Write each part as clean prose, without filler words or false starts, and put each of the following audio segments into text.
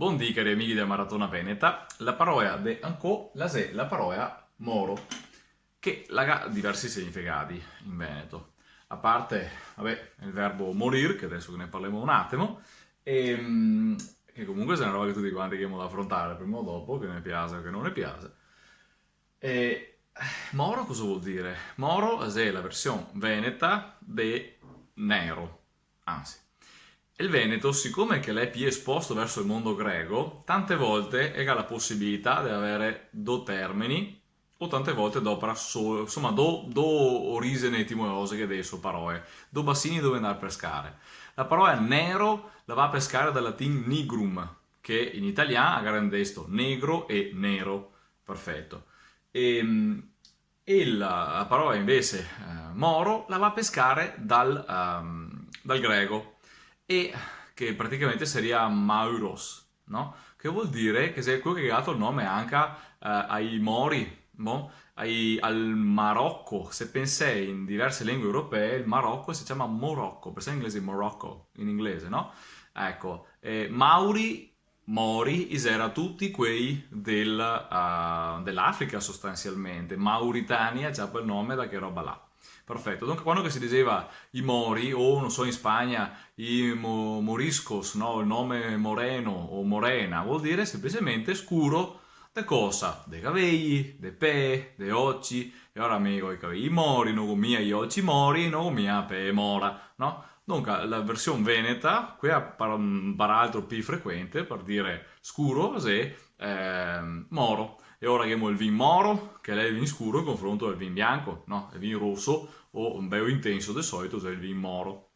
Buondì cari amici della Maratona Veneta, la parola de ancò la se la parola moro, che ha diversi significati in Veneto. A parte, vabbè, il verbo morir, che adesso ne parliamo un attimo, che comunque è una roba che tutti quanti abbiamo da affrontare prima o dopo, che ne piace o che non ne piace. E moro cosa vuol dire? Moro è la versione veneta de nero, anzi. Il Veneto, siccome che l'è più esposto verso il mondo greco, tante volte ha la possibilità di avere due termini, o tante volte d'opera solo, insomma, do origini etimologiche che dei suoi parole, do bassini dove andare a pescare. La parola nero la va a pescare dal latino nigrum, che in italiano ha rendesto negro e nero, perfetto. E la parola invece moro la va a pescare dal greco e che praticamente sarebbe Mauros, no? Che vuol dire che se quello che ha dato il nome anche ai Mori, no? Al Marocco. Se pensai in diverse lingue europee, il Marocco si chiama Morocco, per in inglese Morocco, in inglese, no? Ecco, Mauri, Mori, era tutti quei dell'Africa sostanzialmente. Mauritania già quel nome da che roba là. Perfetto, dunque quando che si diceva i Mori o non so in Spagna i Moriscos, no? Il nome Moreno o Morena vuol dire semplicemente scuro de cosa? De capelli, de pe, de occhi e ora amico i capelli mori, non mia gli occhi mori, non mia pe mora, no? Dunque la versione veneta, qui è peraltro più frequente per dire scuro se moro. E ora abbiamo il vin moro, che è il vin scuro in confronto al vin bianco, no? Il vin rosso o un bello intenso del solito è il vin moro.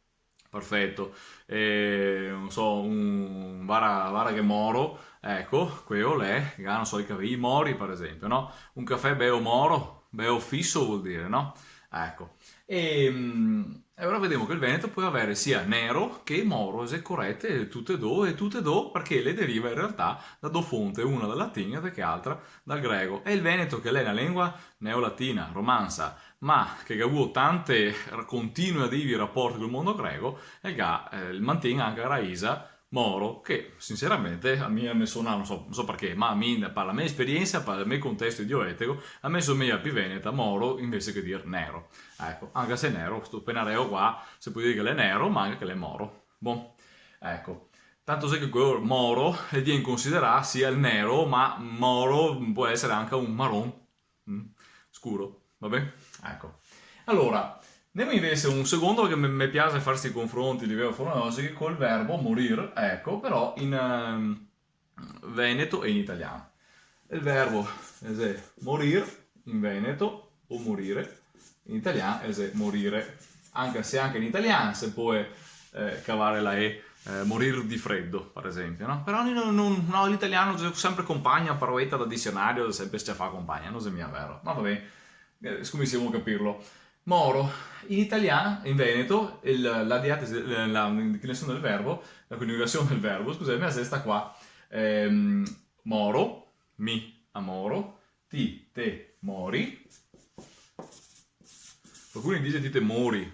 Perfetto. Non so, un vara che moro, ecco, quello è, che non so, i capelli mori per esempio, no? Un caffè bello moro, bello fisso vuol dire, no? Ecco. E ora vediamo che il Veneto può avere sia nero che moro, se corrette, tutte e due, perché le deriva in realtà da due fonti, una dal latino e che altra dal greco. E il Veneto, che è una lingua neolatina, romanza, ma che ha avuto tante continue divi rapporti con il mondo greco, e che mantiene anche la raisa Moro, che sinceramente a me suona, non so perché, ma per la mia esperienza, per il mio contesto idioetico, a me somiglia più veneta Moro invece che dire nero. Ecco, anche se è nero, sto pennarello qua, si può dire che è nero, ma anche che è moro. Boh, ecco. Tanto se che quello moro è viene considerato sia il nero, ma moro può essere anche un marron scuro, va bene? Ecco. Allora, andiamo invece un secondo che mi piace farsi i confronti a livello fonologico col verbo morir, ecco, però in veneto e in italiano. Il verbo è morir in veneto o morire, in italiano è morire, anche se anche in italiano si può cavare la E, morir di freddo, per esempio, no? Però no, l'italiano sempre compagna, paroetta da dizionario, sempre si fa compagna, non è mia vero, ma va bene, come siamo a capirlo. Moro, in italiano, in veneto, la diatesi, la declinazione del verbo, la coniugazione del verbo, scusate, è questa qua. Moro, mi amoro, ti, te, mori. Qualcuno dice ti te mori,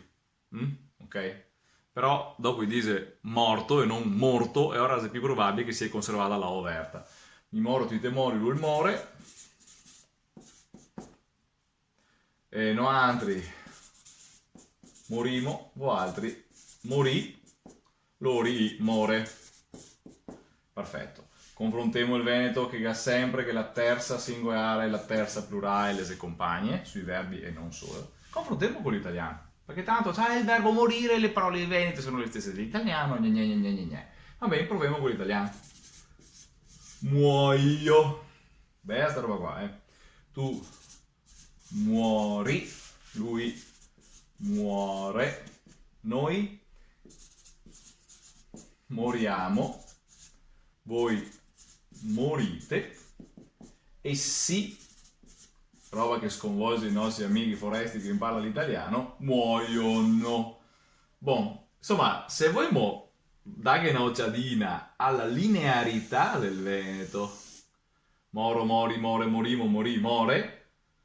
ok? Però dopo dice morto e non morto, e ora è più probabile che sia conservata la O aperta. Mi moro, ti te mori, lui il more. E no altri morimo, o altri morì, lori, more. Perfetto. Confrontiamo il Veneto che ha sempre che la terza singolare e la terza plurale le compagne, sui verbi e non solo. Confrontiamo con l'italiano. Perché tanto sai il verbo morire e le parole in Veneto sono le stesse dell'italiano, Va bene, proviamo con l'italiano. Muoio. Beh, sta roba qua, eh. Tu muori, lui muore, noi moriamo, voi morite, e sì, roba che sconvolge i nostri amici foresti che imparano l'italiano, muoiono. Bon, insomma, se vogliamo dare un'occhiatina alla linearità del Veneto, moro, mori, more, morimo, morì, more,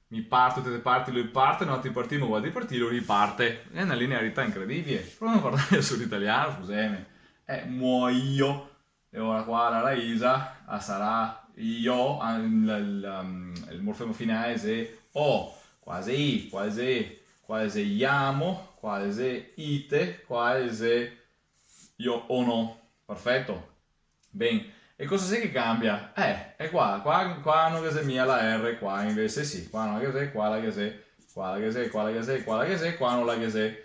mi parto, te parti, lui parte, no, ti partimo, vuoi partire, lui riparte. È una linearità incredibile. Proviamo a parlare sull'italiano, scusami. Muoio. e ora qua la raisa sarà io, il morfemo finale è o, quasi, quasi, quasi iamo, quasi ite, quasi io o no. Perfetto. Bene. E cosa sei che cambia? È qua non che se mia la R, qua invece sì, qua non che se, qua la che se, qua la che se, qua la che se, qua la che se, qua non la che se.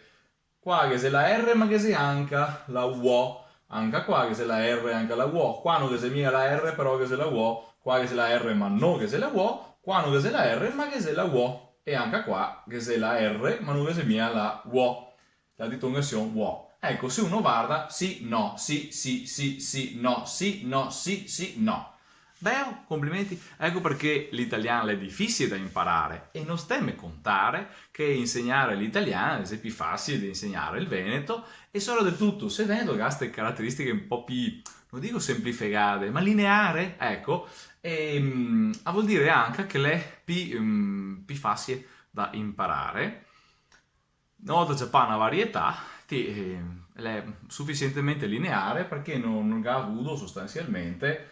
Qua che se la R ma che se anche la UO, anche qua che se la R anche la UO, qua non che se mia la R però che se la UO, qua che se la R ma non che se la UO, qua non che se la R ma che se la UO, e anche qua che se la R ma non che se mia la UO, la ditongazione UO. Ecco, se uno guarda, sì, no, sì, sì, sì, sì, no, sì, no, sì, sì, no. Beh, complimenti. Ecco perché l'italiano è difficile da imparare e non stemme contare che insegnare l'italiano è più facile di insegnare il veneto e solo del tutto, se vedo che ha queste caratteristiche un po' più, non dico semplificate, ma lineare, ecco, vuol dire anche che è più facile da imparare. Una volta c'è una varietà, è sufficientemente lineare perché non ha avuto sostanzialmente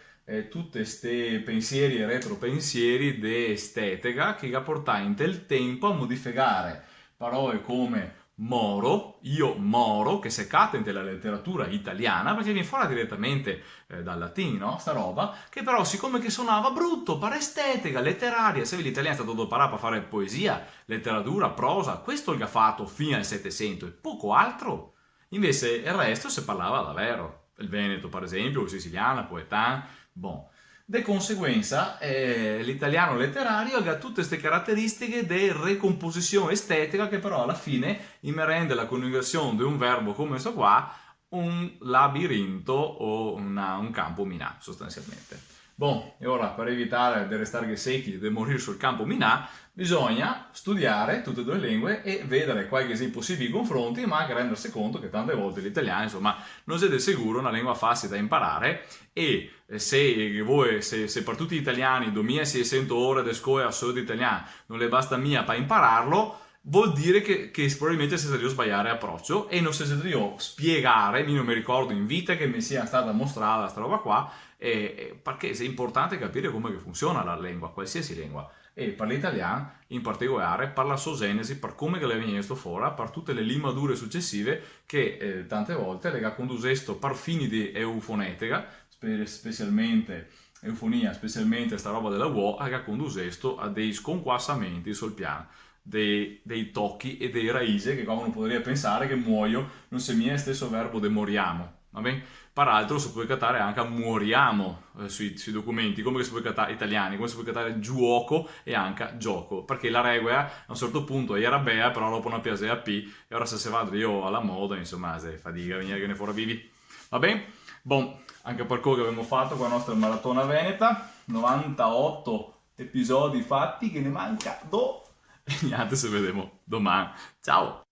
tutti questi pensieri e retropensieri di estetica che ha portato in del tempo a modificare parole come moro, io moro, che seccate nella letteratura italiana perché viene fuori direttamente dal latino, sta roba, che però siccome che suonava brutto, per estetica, letteraria, se l'italiano è stato doperato a fare poesia, letteratura, prosa, questo è il fatto fino al Settecento e poco altro. Invece il resto si parlava davvero. Il Veneto, per esempio, il siciliano, il poetan, bon. De conseguenza, l'italiano letterario ha tutte queste caratteristiche di recomposizione estetica che però alla fine mi rende la coniugazione di un verbo come questo qua un labirinto o un campo minà, sostanzialmente. Bon, e ora per evitare di restare secchi e di morire sul campo minà, bisogna studiare tutte e due le lingue e vedere quali sono i possibili confronti, ma anche rendersi conto che tante volte l'italiano, insomma, non siete sicuro una lingua facile da imparare e se per tutti gli italiani 2600 ore di scuola solo di italiano non le basta mia per impararlo, vuol dire che probabilmente si io sbagliare approccio e non si io spiegare, io non mi ricordo in vita che mi sia stata mostrata questa roba qua, perché è importante capire come funziona la lingua, qualsiasi lingua, e per l'italiano in particolare, per la sua genesi, per come che le viene fuori, per tutte le limature successive che tante volte le ha conducesto per fini di eufonetica, specialmente eufonia, specialmente sta roba della UO, ha conducesto a dei sconquassamenti sul piano dei tocchi e dei raise che uno potrebbe pensare che muoio non se mia è stesso verbo de moriamo, va bene? Peraltro si può cattare anche a muoriamo sui documenti, come si può cattare italiani, come si può cattare giuoco e anche gioco, perché la regola a un certo punto era bea, però dopo una piasea P, e ora se si va io alla moda, insomma, se fatica venire che ne fuori vivi, va bene? Bon, anche per quello che abbiamo fatto con la nostra maratona veneta, 98 episodi fatti, che ne manca 2. E niente, ci vediamo domani. Ciao!